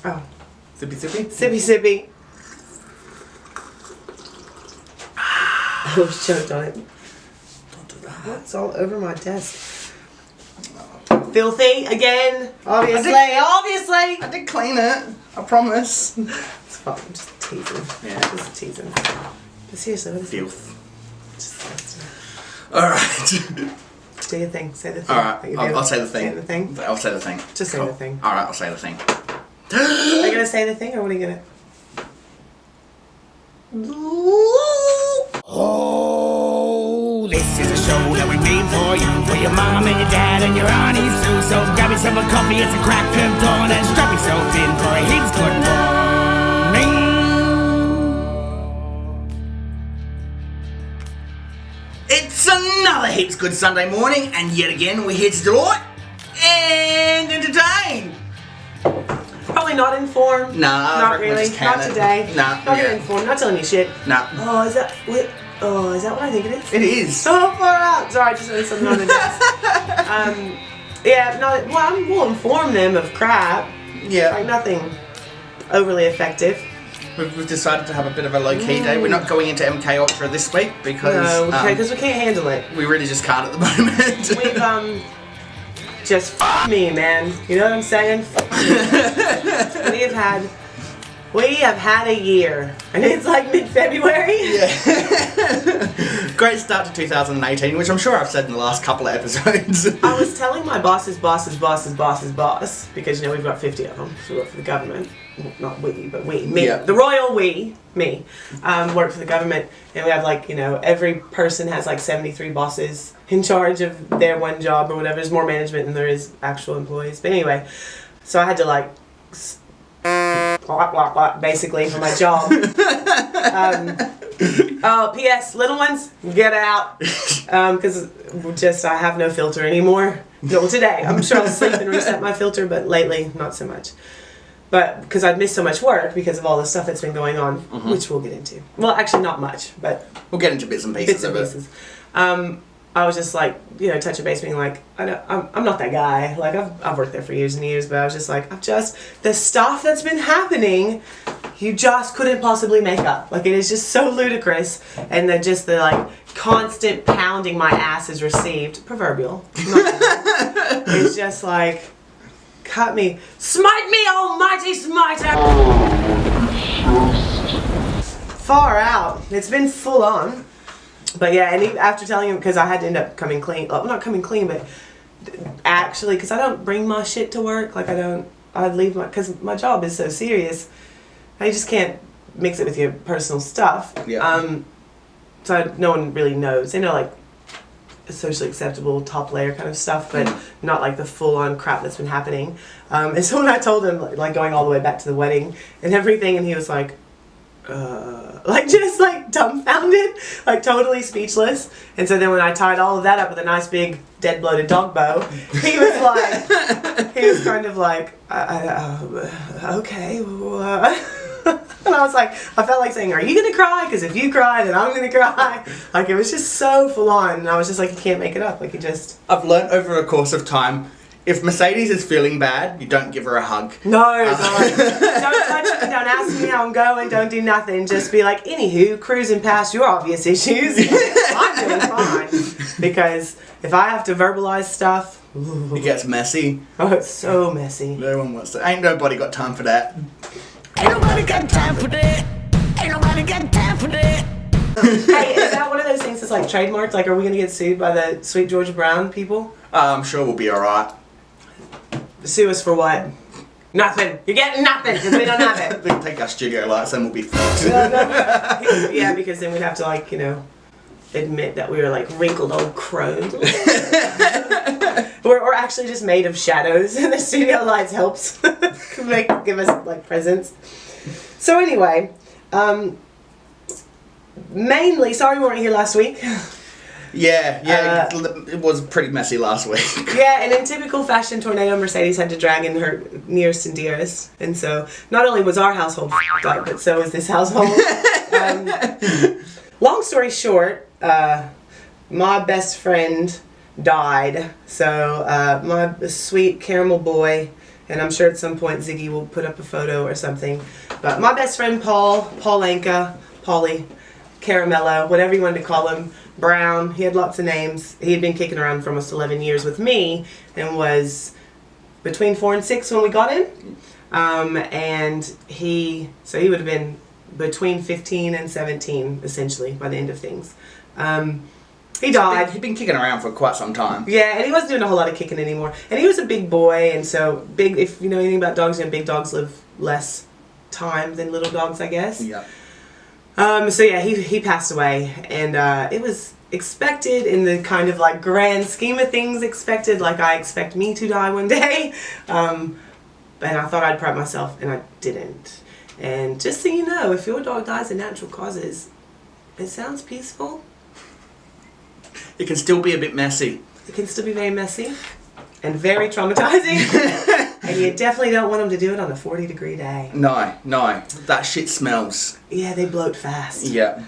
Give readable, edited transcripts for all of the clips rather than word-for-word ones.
Oh. Sippy sippy? Sippy sippy. I was choked on it. Don't do that. It's all over my desk. Filthy again. Obviously. I did clean it. I promise. It's fine. I'm just teasing. Yeah. Just teasing. But seriously, what is it? Filth. Just Alright. do your thing. Say the thing. Alright, I'll say the thing. Say the thing. I'll say the thing. Just say the thing. Alright, I'll say the thing. Are you gonna say the thing or what are you gonna? Oh, this is a show that we made for you, for your mom and your dad and your aunties too. So grab yourself a coffee, it's a crack pimp dawn, and strap yourself in for a heaps good morning. It's another heaps good Sunday morning, and yet again we're here to delight and entertain. Probably not informed. Nah, not really. Not today. Nah, not yeah. informed. Not telling you shit. Nah. Oh, is that what? Oh, is that what I think it is? It is. So far out. Sorry, I just made something on the desk. Yeah, no. Well, we'll inform them of crap. Yeah. Like nothing overly effective. We've decided to have a bit of a low-key day. We're not going into MK Ultra this week because because we can't handle it. we really just can't at the moment. We've just f me, man. You know what I'm saying? We have had a year, and it's like mid-February. Yeah. Great start to 2018, which I'm sure I've said in the last couple of episodes. I was telling my boss's boss, because, you know, we've got 50 of them, so we work for the government. Well, not we, but we. Me. Yeah. The royal we, me, work for the government, and we have, like, you know, every person has, like, 73 bosses in charge of their one job or whatever. There's more management than there is actual employees. But anyway, so I had to, like, basically for my job. Oh, P.S. Little ones, get out. Because I have no filter anymore. No, today. I'm sure I'll sleep and reset my filter, but lately, not so much. But because I've missed so much work because of all the stuff that's been going on, which we'll get into. Well, actually, not much, but we'll get into bits and pieces of it. I was just like, you know, touching base, being like, I'm not that guy. Like, I've worked there for years and years, but I was just like, the stuff that's been happening, you just couldn't possibly make up. Like, it is just so ludicrous, and the like constant pounding my ass is received, proverbial. It's just like, cut me, smite me, almighty smiter. Far out. It's been full on. But yeah, and after telling him, because I had to end up coming clean, well, not coming clean, but actually, because I don't bring my shit to work, like I'd leave because my job is so serious, I just can't mix it with your personal stuff. Yeah. So no one really knows. They know, like, socially acceptable top layer kind of stuff, but not like the full-on crap that's been happening. And so when I told him, like going all the way back to the wedding and everything, and he was like, like just like dumbfounded, like totally speechless. And so then when I tied all of that up with a nice big dead bloated dog bow, he was like, he was kind of like, okay. And I was like, I felt like saying, are you gonna cry? Because if you cry, then I'm gonna cry. Like, it was just so full on, and I was just like, you can't make it up. Like, you just. I've learned over a course of time, if Mercedes is feeling bad, you don't give her a hug. No, don't touch me, don't ask me how I'm going, don't do nothing. Just be like, anywho, cruising past your obvious issues. I'm doing fine. Because if I have to verbalize stuff, it gets messy. Oh, it's so messy. No one wants to. Ain't nobody got time for that. Ain't nobody got time for that. Ain't nobody got time for that. Hey, is that one of those things that's like trademarked? Like, are we going to get sued by the Sweet Georgia Brown people? I'm sure we'll be alright. Sue us for what? Nothing. You're getting nothing because we don't have it. They can take our studio lights and we'll be fucked. Yeah, because then we'd have to, like, you know, admit that we were like wrinkled old crones. Or actually just made of shadows, and the studio lights helps give us like presents. So anyway, mainly, sorry we weren't here last week. Yeah, it was pretty messy last week. Yeah, and in typical fashion, Tornado Mercedes had to drag in her nearest and dearest. And so, not only was our household f***ed up, but so is this household. Long story short, my best friend died. So, my sweet caramel boy and I'm sure at some point Ziggy will put up a photo or something. But my best friend Paul Anka, Paulie, Caramello, whatever you wanted to call him, Brown, he had lots of names. He had been kicking around for almost 11 years with me and was between 4 and 6 when we got him. And he would have been between 15 and 17 essentially by the end of things. He died. He'd been kicking around for quite some time. Yeah, and he wasn't doing a whole lot of kicking anymore. And he was a big boy, and so big. If you know anything about dogs, big dogs live less time than little dogs, I guess. Yeah. So yeah, he passed away, and it was expected in the kind of like grand scheme of things. Expected, like I expect me to die one day, and I thought I'd prep myself, and I didn't. And just so you know, if your dog dies of natural causes, it sounds peaceful. It can still be a bit messy. It can still be very messy and very traumatizing. And you definitely don't want them to do it on a 40-degree day. No. That shit smells. Yeah, they bloat fast. Yeah.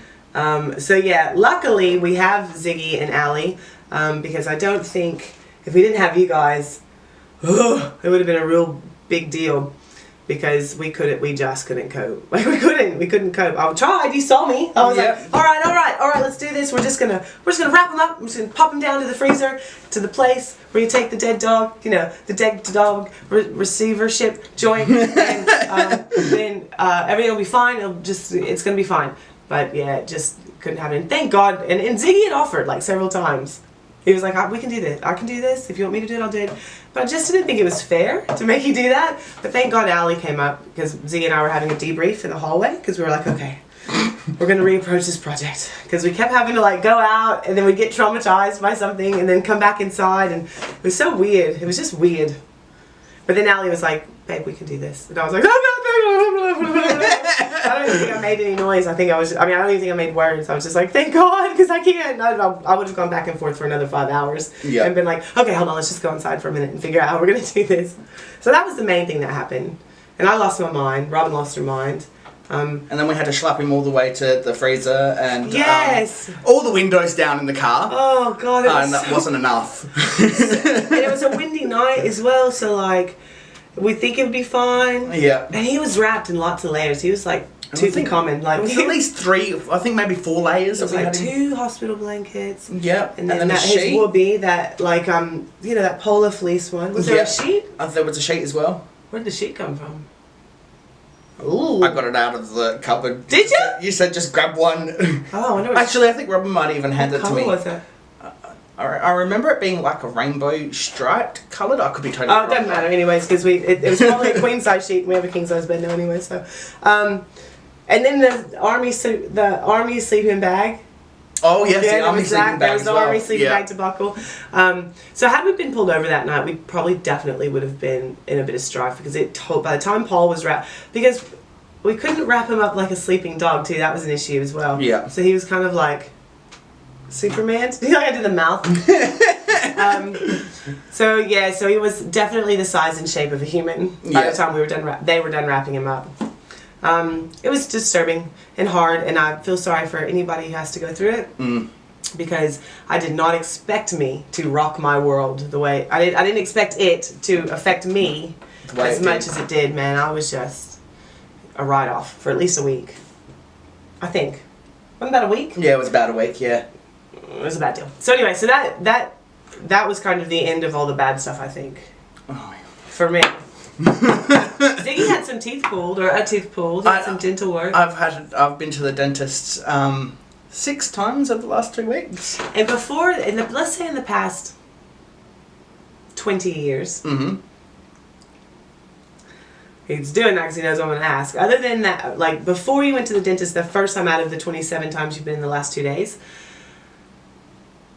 So yeah, luckily we have Ziggy and Allie, because I don't think, if we didn't have you guys, it would have been a real big deal. Because we just couldn't cope. Like we couldn't cope. I tried. You saw me. I was like, all right, let's do this. We're just gonna wrap them up. I'm just gonna pop them down to the freezer, to the place where you take the dead dog. You know, the dead dog receivership joint, and then everything will be fine. It's gonna be fine. But yeah, it just couldn't happen. Thank God. And Ziggy had offered like several times. He was like, we can do this. I can do this. If you want me to do it, I'll do it. But I just didn't think it was fair to make you do that. But thank God Allie came up, because Ziggy and I were having a debrief in the hallway, because we were like, okay, we're going to reapproach this project. Because we kept having to like go out, and then we'd get traumatized by something, and then come back inside. And it was so weird. It was just weird. But then Allie was like, babe, we can do this. And I was like, I don't even think I made any noise. I don't even think I made words. I was just like, thank God, because I can't. I would have gone back and forth for another 5 hours. Yeah. And been like, okay, hold on, let's just go inside for a minute and figure out how we're going to do this. So that was the main thing that happened. And I lost my mind. Robin lost her mind. And then we had to schlep him all the way to the freezer and yes, all the windows down in the car. Oh God, and that wasn't enough. And it was a windy night as well, so like we think it would be fine. Yeah. And he was wrapped in lots of layers. He was like Tutankhamun. Like it was at least 3, I think maybe 4 layers. It was like 2 hospital blankets. Yeah. And then that his whoopee, that like you know, that polar fleece one. Was there a sheet? There was a sheet as well. Where did the sheet come from? Ooh. I got it out of the cupboard. Did you? You said just grab one. Oh, I know. Actually, I think Robin might even hand it to me. What colour was it? I remember it being like a rainbow striped coloured. I could be totally wrong. Oh, it doesn't matter anyways, because it was probably a queen size sheet. We have a king size bed now anyway. So, and then the army sleeping bag. Oh yes, the army sleeping bag. There was the army sleeping bag to buckle. So had we been pulled over that night, we probably definitely would have been in a bit of strife, because by the time Paul was wrapped, because we couldn't wrap him up like a sleeping dog too. That was an issue as well. Yeah. So he was kind of like Superman. You know, I did the mouth. So he was definitely the size and shape of a human by the time we were done. They were done wrapping him up. It was disturbing and hard, and I feel sorry for anybody who has to go through it, because I did not expect me to rock my world the way I didn't expect it to affect me as much as it did. Man, I was just a write-off for at least a week. I think. Wasn't that a week? Yeah, it was about a week. Yeah. It was a bad deal. So anyway, so that was kind of the end of all the bad stuff, I think. Oh. For me. Ziggy had some teeth pulled, or a tooth pulled, had some dental work. I've been to the dentist 6 times over the last 2 weeks. And let's say in the past 20 years. Mm-hmm. He's doing that because he knows what I'm going to ask. Other than that, like before you went to the dentist the first time out of the 27 times you've been in the last 2 days,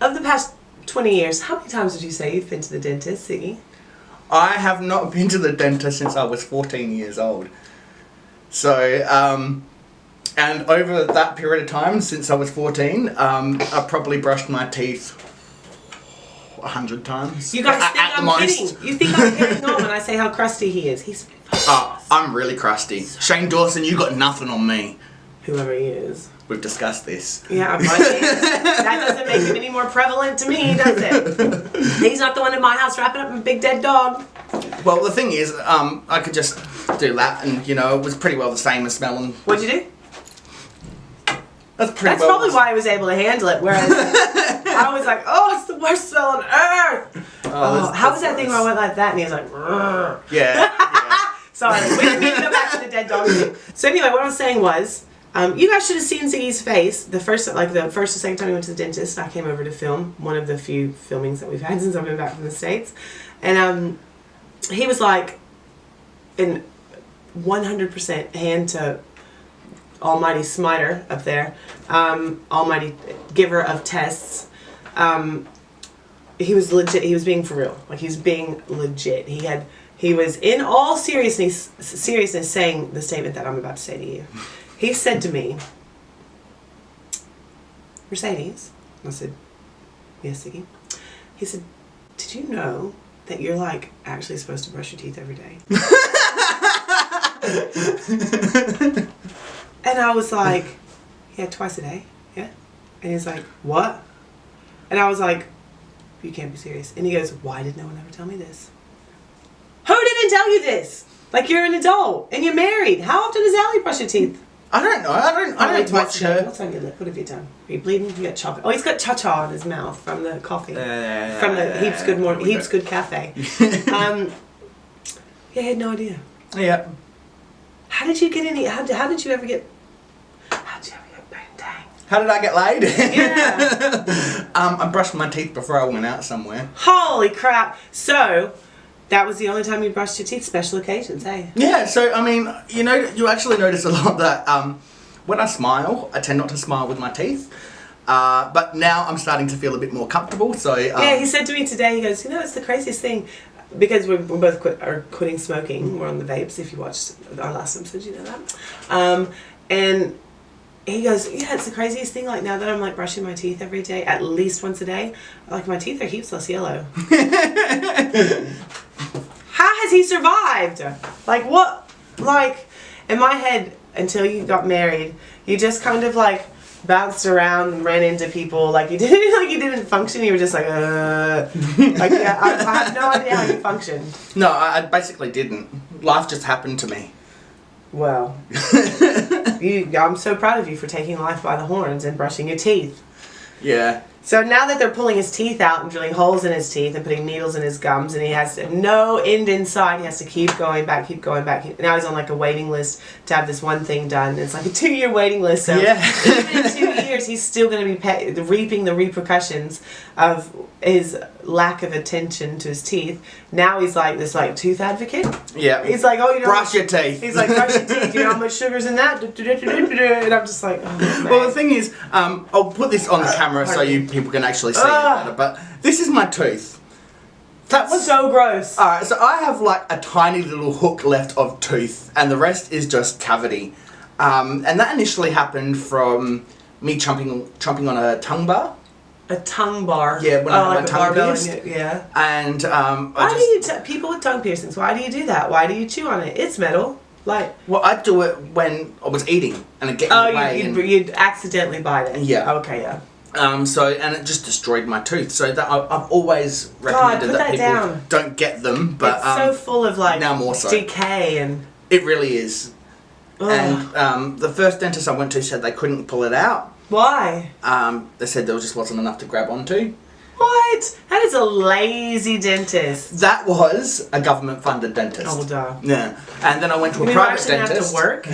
of the past 20 years, how many times would you say you've been to the dentist, Ziggy? I have not been to the dentist since I was 14 years old. So, and over that period of time, since I was 14, I've probably brushed my teeth 100 times. You guys think I'm kidding. You think I'm kidding on when I say how crusty he is. He's I'm really crusty. Shane Dawson, you got nothing on me. Whoever he is. we've discussed this. Yeah, but that doesn't make him any more prevalent to me, does it? He's not the one in my house wrapping up a big dead dog. Well, the thing is, I could just do that, and it was pretty well the same as smelling. What'd you do? That's probably why I was able to handle it, whereas I was like, oh, it's the worst smell on earth. How was that thing where I went like that and he was like, "Rrr." Yeah. Sorry, we didn't need to go back to the dead dog thing. So anyway, what I was saying was, you guys should have seen Ziggie's face the first or second time we went to the dentist. I came over to film one of the few filmings that we've had since I've been back from the States, and he was like, in 100% hand to almighty smiter up there, almighty giver of tests. He was legit. He was being for real. Like, he was being legit. He was in all seriousness saying the statement that I'm about to say to you. He said to me, Mercedes, I said, yes, Ziggie. He said, did you know that you're like actually supposed to brush your teeth every day? And I was like, yeah, twice a day, yeah. And he's like, what? And I was like, you can't be serious. And he goes, why did no one ever tell me this? Who didn't tell you this? Like, you're an adult and you're married. How often does Allie brush her teeth? I don't know. I don't watch her. What's on your lip? What have you done? Are you bleeding? You got chocolate. Oh, he's got cha-cha in his mouth from the coffee. From the Heaps Good Cafe. Yeah, I had no idea. Yeah. How did you get any? How did you ever get bang? How did I get laid? Yeah. I brushed my teeth before I went out somewhere. Holy crap! So, that was the only time you brushed your teeth. Special occasions, hey? Yeah. So I mean, you actually notice a lot that when I smile, I tend not to smile with my teeth. But now I'm starting to feel a bit more comfortable. So yeah, he said to me today. He goes, it's the craziest thing. Because we're both quitting smoking. We're on the vapes. If you watched our last episode, you know that. And he goes, yeah, it's the craziest thing. Like, now that I'm like brushing my teeth every day, at least once a day, like my teeth are heaps less yellow. How has he survived? Like, what? Like, in my head, until you got married, you just kind of like bounced around and ran into people. Like, you didn't function. You were just like, like, yeah, I have no idea how you functioned. No, I basically didn't. Life just happened to me. Well, I'm so proud of you for taking life by the horns and brushing your teeth. Yeah. So now that they're pulling his teeth out and drilling holes in his teeth and putting needles in his gums, and he has no end in sight, he has to keep going back. Now he's on like a waiting list to have this one thing done. It's like a 2-year waiting list. So yeah. Even in 2 years, he's still going to be reaping the repercussions of his lack of attention to his teeth. Now he's like this tooth advocate. Yeah. He's like, oh, brush your teeth. He's like, brush your teeth. You know how much sugar's in that? And I'm just like, oh, man. Well, the thing is, I'll put this on the camera so people can actually see it better. But this is my tooth. That was so gross. Alright, so I have like a tiny little hook left of tooth, and the rest is just cavity. And that initially happened from me chomping on a tongue bar. A tongue bar? Yeah, when I had my tongue pierced. Yeah. And why do you people with tongue piercings, why do you do that? Why do you chew on it? It's metal. Like, well, I'd do it when I was eating and it get in the way. You'd accidentally bite it. Yeah. Okay, yeah. And it just destroyed my tooth. So that I've always recommended that people don't get them. But it's so full of now more so decay and. It really is. Ugh. And the first dentist I went to said they couldn't pull it out. Why? They said there just wasn't enough to grab onto. What? That is a lazy dentist. That was a government-funded dentist. Oh, duh. Yeah. And then I went to a private dentist. Have to work?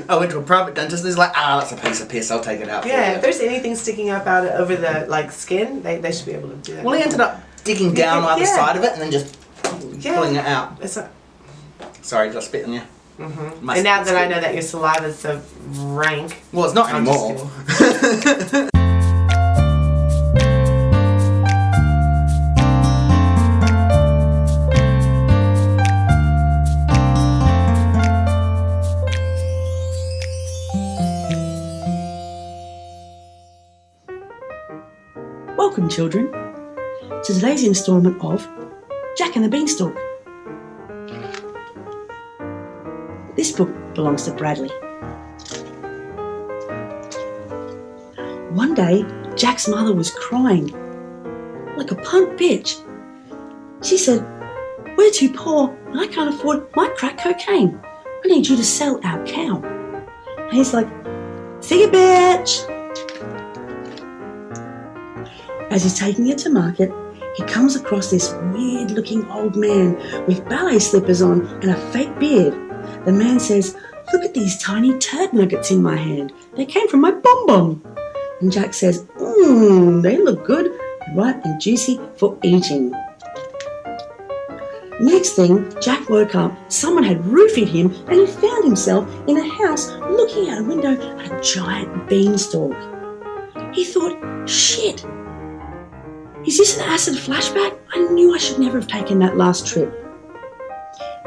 I went to a private dentist. He's like, that's a piece of piss. I'll take it out. Yeah. If there's anything sticking up over the skin, they should be able to do that. Well, he ended up digging down either side of it and then just pulling it out. Sorry, did I spit on you? Mm-hmm. And now that I know that your saliva is so rank. Well, it's not anymore. Welcome, children, to today's instalment of Jack and the Beanstalk. This book belongs to Bradley. One day, Jack's mother was crying like a punk bitch. She said, "We're too poor and I can't afford my crack cocaine. I need you to sell our cow." And he's like, "See you, bitch." As he's taking it to market, he comes across this weird-looking old man with ballet slippers on and a fake beard. The man says, "Look at these tiny turd nuggets in my hand. They came from my bum-bum." And Jack says, "They look good, ripe and juicy for eating." Next thing, Jack woke up, someone had roofied him and he found himself in a house looking out a window at a giant beanstalk. He thought, "Shit, is this an acid flashback? I knew I should never have taken that last trip."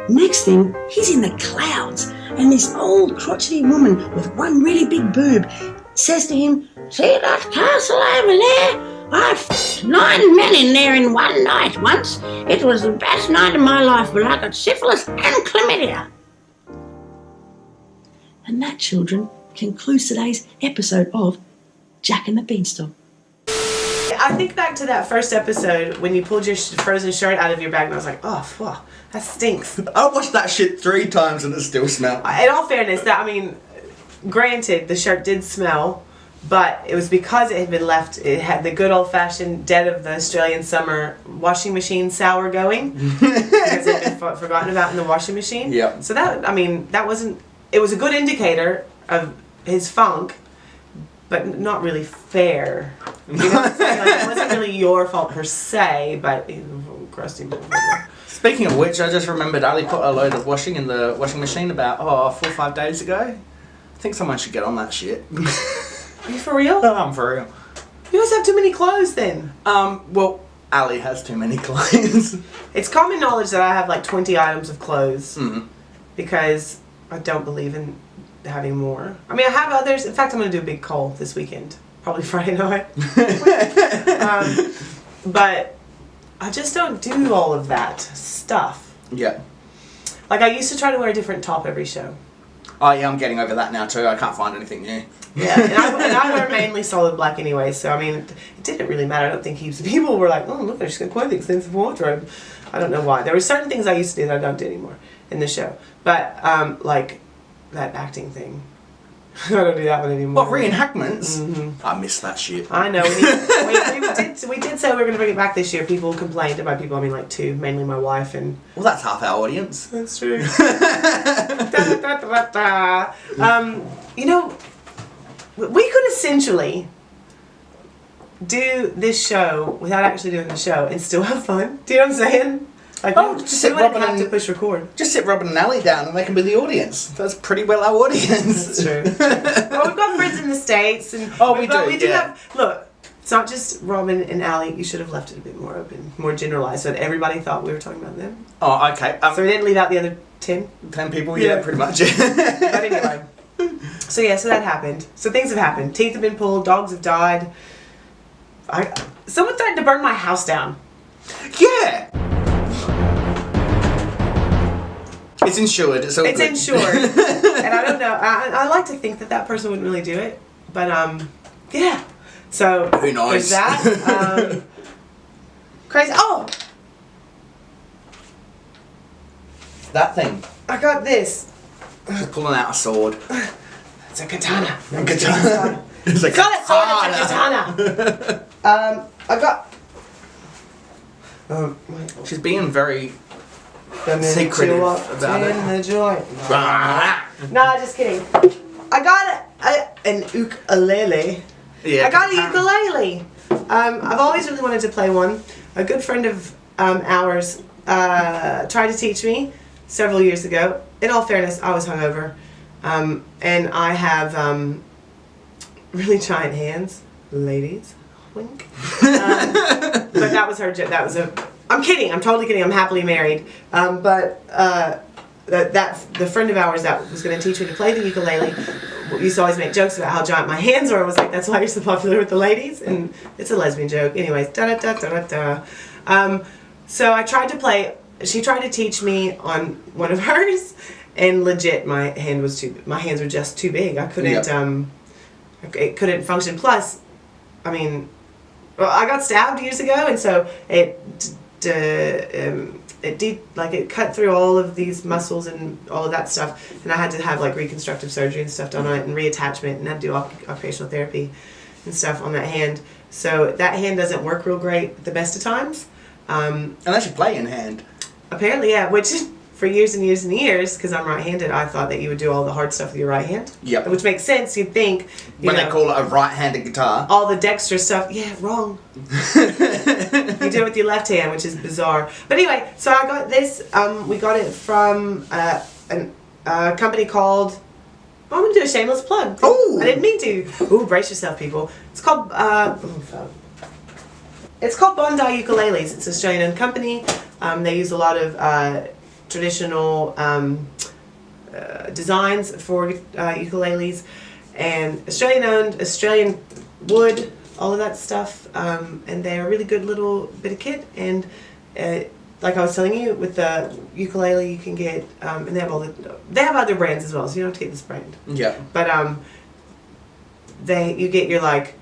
Next thing, he's in the clouds and this old crotchety woman with one really big boob says to him, "See that castle over there? I f***ed 9 men in there in one night once. It was the best night of my life, but I got syphilis and chlamydia." And that, children, concludes today's episode of Jack and the Beanstalk. I think back to that first episode when you pulled your frozen shirt out of your bag and I was like, "Oh, fuck, that stinks." I watched that shit 3 times and it still smelled. In all fairness, granted, the shirt did smell, but it was because it had been left, it had the good old-fashioned dead of the Australian summer washing machine sour going because it had been forgotten about in the washing machine. Yeah. So that wasn't, it was a good indicator of his funk, but not really fair. You know what I'm saying? Like, it wasn't really your fault per se, but crusty. Speaking of which, I just remembered Ali put a load of washing in the washing machine about 4 or 5 days ago. I think someone should get on that shit. Are you for real? I'm for real. You must have too many clothes then. Well, Ali has too many clothes. It's common knowledge that I have like 20 items of clothes because I don't believe in having more. I mean, I have others. In fact, I'm going to do a big haul this weekend. Probably Friday night. But I just don't do all of that stuff. Yeah. Like, I used to try to wear a different top every show. Oh yeah, I'm getting over that now too. I can't find anything new. Yeah, and I wear mainly solid black anyway, so I mean, it didn't really matter. I don't think heaps of people were like, "Oh, look, they're just got quite the extensive wardrobe." I don't know why. There were certain things I used to do that I don't do anymore in the show. But, like, that acting thing. I don't do that one anymore. What, reenactments? I miss that shit. I know. We did say we were going to bring it back this year. People complained. And by people, I mean like 2, mainly my wife and... Well, that's half our audience. That's true. You know, we could essentially do this show without actually doing the show and still have fun. Do you know what I'm saying? Like, just sit Robin have to push record. Just sit Robin and Ali down and they can be the audience. That's pretty well our audience. That's true. Well, we've got friends in the States. And we do have... Look, it's not just Robin and Ali. You should have left it a bit more open, more generalised, so that everybody thought we were talking about them. Oh, okay. So we didn't leave out the other 10? 10 people, yeah, pretty much. But anyway. So yeah, so that happened. So things have happened. Teeth have been pulled. Dogs have died. Someone threatened to burn my house down. Yeah! It's insured. It's good. Insured. And I don't know. I like to think that person wouldn't really do it. But, yeah. So, who knows? There's that. Crazy. Oh! That thing. I got this. She's pulling out a sword. It's a katana. A katana. It's not a sword, it's a katana. I got... She's being very... secretive about it. In the joint. No, just kidding. I got an ukulele. Yeah. I got a ukulele. I've always really wanted to play one. A good friend of ours tried to teach me several years ago. In all fairness, I was hungover. And I have really giant hands. Ladies. Wink. But that was her joke. That was a... I'm kidding. I'm totally kidding. I'm happily married. But the friend of ours that was going to teach me to play the ukulele used to always make jokes about how giant my hands were. I was like, that's why you're so popular with the ladies? And it's a lesbian joke. Anyways, so I tried to play. She tried to teach me on one of hers, and legit, my hands were just too big. I couldn't. It couldn't function. Plus, I mean, well, I got stabbed years ago, and so it cut through all of these muscles and all of that stuff, and I had to have like reconstructive surgery and stuff done on it, and reattachment, and I had to do occupational therapy and stuff on that hand. So that hand doesn't work real great at the best of times. Unless you play in hand. Apparently, yeah, which for years and years and years, because I'm right-handed, I thought that you would do all the hard stuff with your right hand. Yep. Which makes sense. You'd think, when they call it a right-handed guitar. all the dexterous stuff. Yeah, wrong. You do it with your left hand, which is bizarre. But anyway, so I got this. We got it from a company called. Well, I'm gonna do a shameless plug. Ooh. I didn't mean to. Ooh, brace yourself, people. It's called. It's called Bondi Ukuleles. It's an Australian-owned company. They use a lot of traditional designs for ukuleles, and Australian-owned, Australian wood, all of that stuff. And they're a really good little bit of kit. And like I was telling you, with the ukulele, you can get, and they have other brands as well, so you don't have to get this brand. Yeah. But you get your like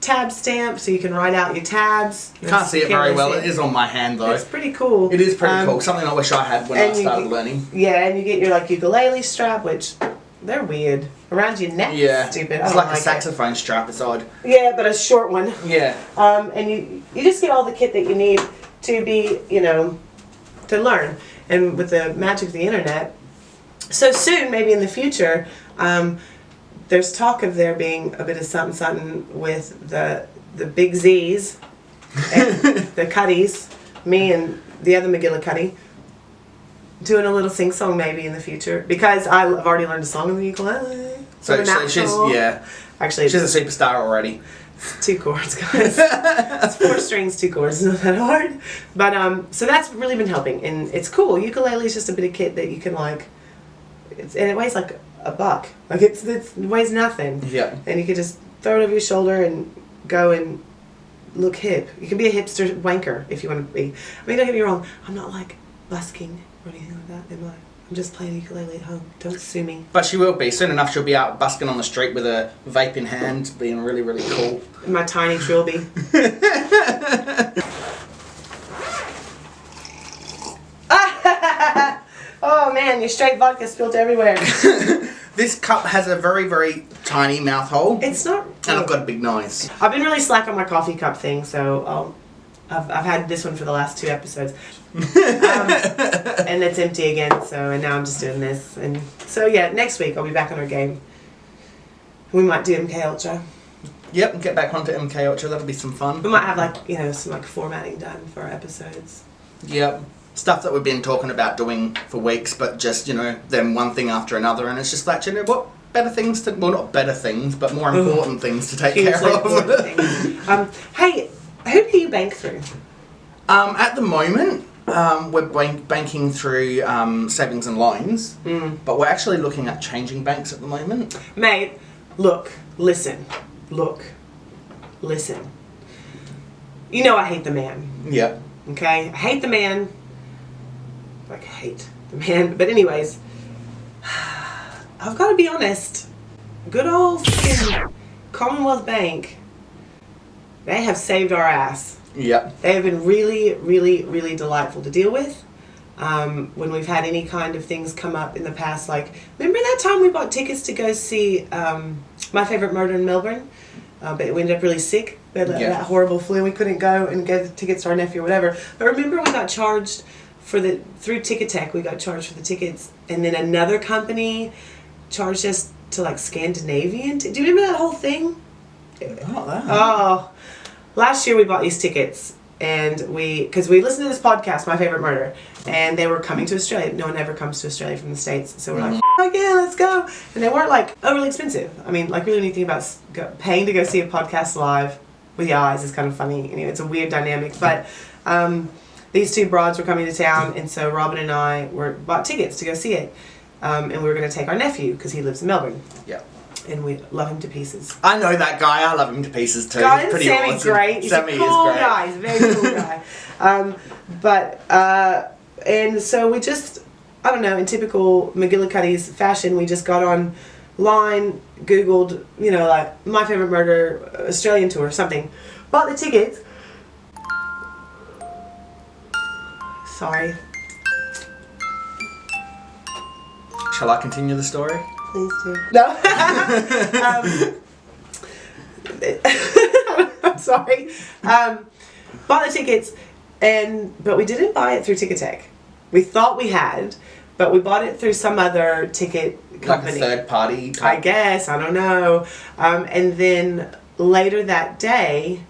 tab stamp, so you can write out your tabs. You can't see it very well. It is on my hand though. It's pretty cool. It is pretty cool. Something I wish I had when I started learning. Yeah, and you get your like ukulele strap, which they're weird. Around your neck. Yeah. Stupid. It's like a saxophone strap. It's odd. Yeah, but a short one. Yeah. And you just get all the kit that you need to be, to learn. And with the magic of the internet, so soon, maybe in the future, there's talk of there being a bit of something with the big Z's and the Cuddies, me and the other McGillicuddy, doing a little sing-song maybe in the future, because I've already learned a song on the ukulele. So she's, yeah. Actually, she's a superstar already. 2 chords, guys. It's 4 strings, 2 chords. It's not that hard. But so that's really been helping, and it's cool. Ukulele is just a bit of kit that you can like. And it weighs like $1. Like it weighs nothing. Yeah. And you can just throw it over your shoulder and go and look hip. You can be a hipster wanker if you want to be. I mean, don't get me wrong. I'm not like busking or anything like that, am I? I'm just playing ukulele at home. Don't sue me. But she will be. Soon enough she'll be out busking on the street with a vape in hand, being really, really cool. My tiny trilby. Oh man, your straight vodka spilled everywhere. This cup has a very, very tiny mouth hole. It's not... And I've got a big nose. I've been really slack on my coffee cup thing, so I've had this one for the last 2 episodes. And it's empty again, and now I'm just doing this. And so yeah, next week I'll be back on our game. We might do MK Ultra. Yep, get back onto MK Ultra, that'll be some fun. We might have like, some like formatting done for our episodes. Yep. Stuff that we've been talking about doing for weeks, but just, then one thing after another, and it's just like, what better things to, well, not better things, but more important things to take care of. Hey, who do you bank through? At the moment, we're banking through savings and loans, but we're actually looking at changing banks at the moment. Mate, listen. You know I hate the man. Yep. Okay? I hate the man. Like, hate the man. But anyways, I've got to be honest. Good old Commonwealth Bank, they have saved our ass. Yep. They have been really, really, really delightful to deal with. When we've had any kind of things come up in the past, like, remember that time we bought tickets to go see My Favorite Murder in Melbourne? But we ended up really sick. We had that horrible flu. We couldn't go and get the tickets to our nephew or whatever. But remember we got charged through Ticket Tech, we got charged for the tickets, and then another company charged us to like Scandinavian. Do you remember that whole thing? Not that. Oh, last year we bought these tickets, and because we listened to this podcast, My Favorite Murder, and they were coming to Australia. No one ever comes to Australia from the States, so we're like, yeah, let's go. And they weren't like overly expensive. I mean, like really anything about paying to go see a podcast live with your eyes is kind of funny. Anyway, it's a weird dynamic, but. These 2 broads were coming to town, and so Robin and I bought tickets to go see it. And we were going to take our nephew, because he lives in Melbourne. Yeah. And we love him to pieces. I know that guy. I love him to pieces too. God, He's pretty Sammy's awesome. great. He's Sammy a cool guy. He's a very cool guy. And so we just, I don't know, in typical McGillicuddy's fashion, we just got on line, Googled, like My Favorite Murder Australian tour or something. Bought the tickets. Sorry. Shall I continue the story? Please do. No. I'm sorry. Bought the tickets, but we didn't buy it through Ticketek. We thought we had, but we bought it through some other ticket company. Like a third party type? I guess. I don't know. And then later that day,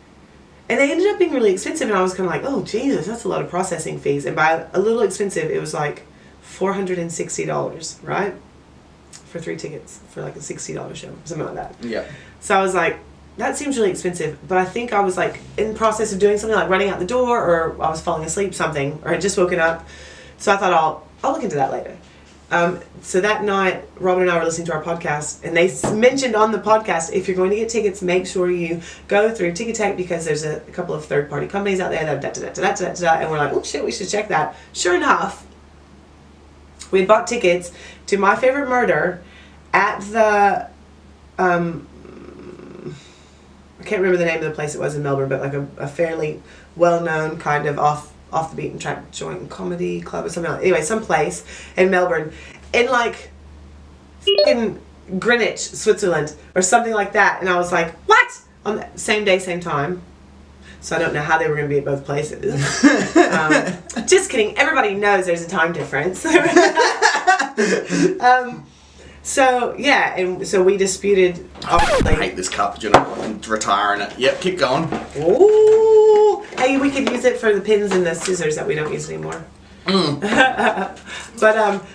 and they ended up being really expensive, and I was kind of like, oh, Jesus, that's a lot of processing fees. And by a little expensive, it was like $460, right? For 3 tickets for like a $60 show, something like that. Yeah. So I was like, that seems really expensive, but I think I was like in the process of doing something like running out the door, or I was falling asleep, something, or had just woken up. So I thought I'll look into that later. So that night, Robin and I were listening to our podcast, and they mentioned on the podcast, if you're going to get tickets, make sure you go through Ticketek, because there's a couple of third-party companies out there that and we're like, oh shit, we should check that. Sure enough, we had bought tickets to My Favorite Murder at the I can't remember the name of the place it was in Melbourne, but like a fairly well-known kind of off the beaten track joint comedy club or something like. Anyway, some place in Melbourne, in like in Greenwich, Switzerland, or something like that. And I was like, what? On the same day, same time. So I don't know how they were going to be at both places. Just kidding. Everybody knows there's a time difference. So yeah, and so we disputed. I hate this cup, I'm retiring it. Yep, keep going. Ooh, hey, we could use it for the pins and the scissors that we don't use anymore. But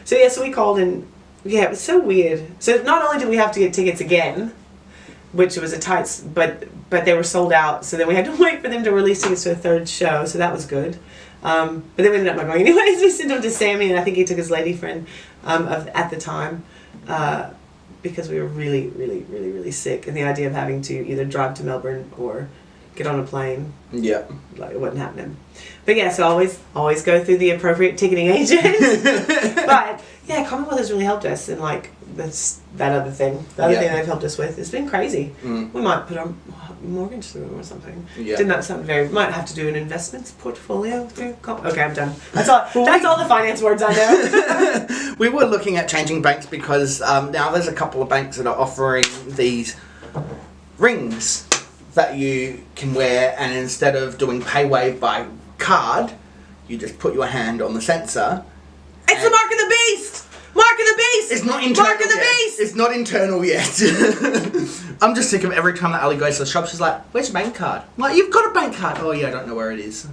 so we called, and it was so weird. So not only did we have to get tickets again, which was a tight, but they were sold out. So then we had to wait for them to release tickets to a third show. So that was good. But then we ended up not going anyways. We sent them to Sammy, and I think he took his lady friend at the time. Because we were really, really, really, really sick, and the idea of having to either drive to Melbourne or get on a plane, yeah, like it wasn't happening. But yeah, so always go through the appropriate ticketing agent. But yeah, Commonwealth has really helped us, and like that other thing they've helped us with. It's been crazy. We might put our mortgage through them or something. Yeah. Didn't that sound very? Might have to do an investments portfolio through. Okay, I'm done. That's all. That's all the finance words I know. We were looking at changing banks because now there's a couple of banks that are offering these rings that you can wear, and instead of doing PayWave by card, you just put your hand on the sensor. It's the mark of the beast! Mark of the beast! It's not internal Mark of the yet. beast! It's not internal yet. I'm just sick of every time that Ali goes to the shop, she's like, where's your bank card? I'm like, you've got a bank card. Oh yeah, I don't know where it is.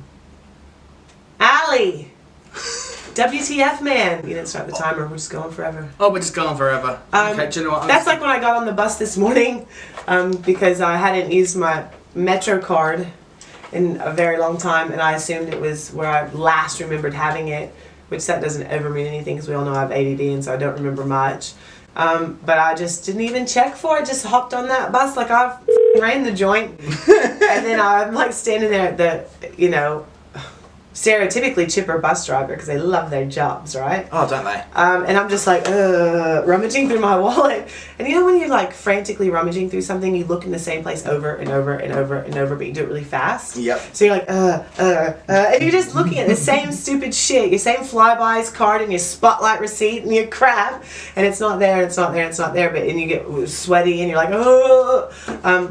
Ali! WTF, man. You didn't start the timer, we're just going forever. Oh, we're just going forever. Okay, do you know what? That's like when I got on the bus this morning, because I hadn't used my Metro card in a very long time, and I assumed it was where I last remembered having it, which that doesn't ever mean anything, because we all know I have ADD, and so I don't remember much. But I just didn't even check for it, just hopped on that bus like I ran the joint, and then I'm like standing there at the, stereotypically chipper bus driver, because they love their jobs, right? Oh, don't they? And I'm just like, rummaging through my wallet. And you know when you're like frantically rummaging through something, you look in the same place over and over and over and over, but you do it really fast? Yep. So you're like, and you're just looking at the same stupid shit, your same Flybuys card and your Spotlight receipt and your crap, and it's not there, and it's not there, and it's not there, and you get sweaty and you're like,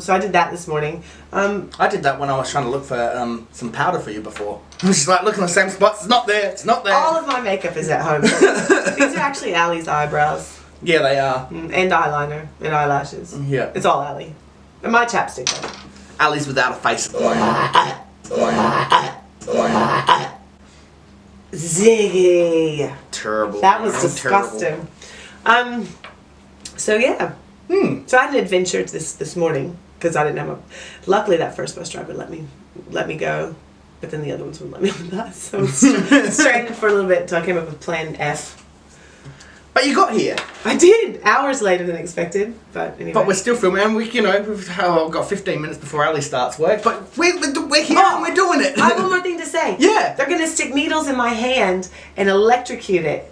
so I did that this morning. I did that when I was trying to look for some powder for you before. I was just like looking in the same spots. It's not there. It's not there. All of my makeup is at home. These are actually Allie's eyebrows. Yeah, they are. And eyeliner and eyelashes. Yeah. It's all Allie. And my chapstick though. Ali's without a face. Ziggy. Terrible. That was disgusting. Terrible. So yeah. So I had an adventure this morning because I didn't have luckily that first bus driver let me go, but then the other ones wouldn't let me on the bus. So I was stranded for a little bit until I came up with plan F. But you got here. I did, hours later than expected, but anyway. But we're still filming, and we've got 15 minutes before Ali starts work, but we're here and we're doing it. I have one more thing to say. Yeah. They're going to stick needles in my hand and electrocute it.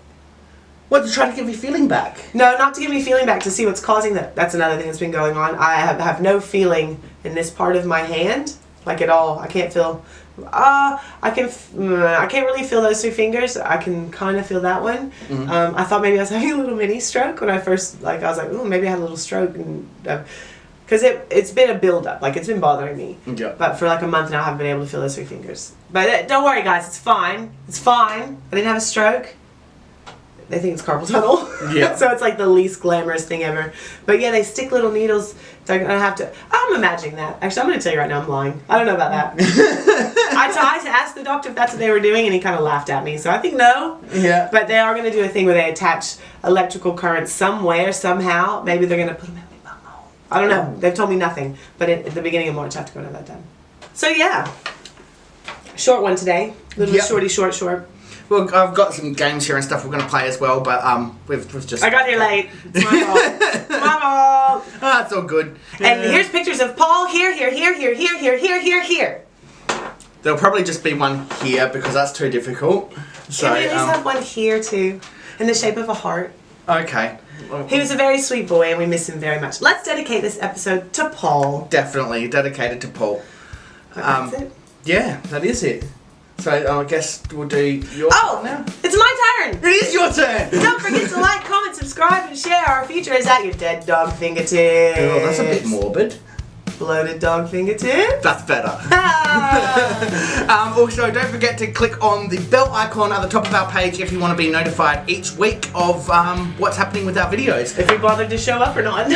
What, to try to give you feeling back? No, not to give me feeling back, to see what's causing that. That's another thing that's been going on. I have no feeling in this part of my hand, like at all. I can't feel. I can't really feel those 2 fingers. I can kind of feel that one. I thought maybe I was having a little mini stroke when I first, I was like, oh, maybe I had a little stroke, and because it's been a build up, like it's been bothering me. Yeah. But for like a month now, I haven't been able to feel those 3 fingers. But don't worry, guys, it's fine. It's fine. I didn't have a stroke. They think it's carpal tunnel. Yeah. So it's like the least glamorous thing ever. But yeah, they stick little needles. So I have to. I'm imagining that. Actually, I'm going to tell you right now, I'm lying. I don't know about that. I asked the doctor if that's what they were doing, and he kind of laughed at me. So I think no. Yeah. But they are going to do a thing where they attach electrical current somewhere, somehow. Maybe they're going to put them in my bumhole. I don't know. They've told me nothing. But at the beginning of March, I have to go and have that done. So yeah. Short one today. Little shorty short. Well, I've got some games here and stuff we're going to play as well, but we've just... I got here late. It's my fault. It's my fault. Ah, it's all good. And here's pictures of Paul here. There'll probably just be one here because that's too difficult. So, Can we at least have one here too, in the shape of a heart? Okay. He was a very sweet boy, and we miss him very much. Let's dedicate this episode to Paul. Definitely dedicated to Paul. That's it. Yeah, that is it. So I guess we'll do your part now. It's my turn. It is your turn. Don't forget to like, comment, subscribe, and share. Our future is at your dead dog fingertips. Oh, that's a bit morbid. Bloated dog fingertips. That's better. Also, don't forget to click on the bell icon at the top of our page if you want to be notified each week of what's happening with our videos. If we bothered to show up or not.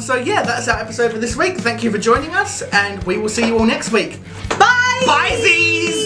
So yeah, that's our episode for this week. Thank you for joining us, and we will see you all next week. Bye! Bye-sies!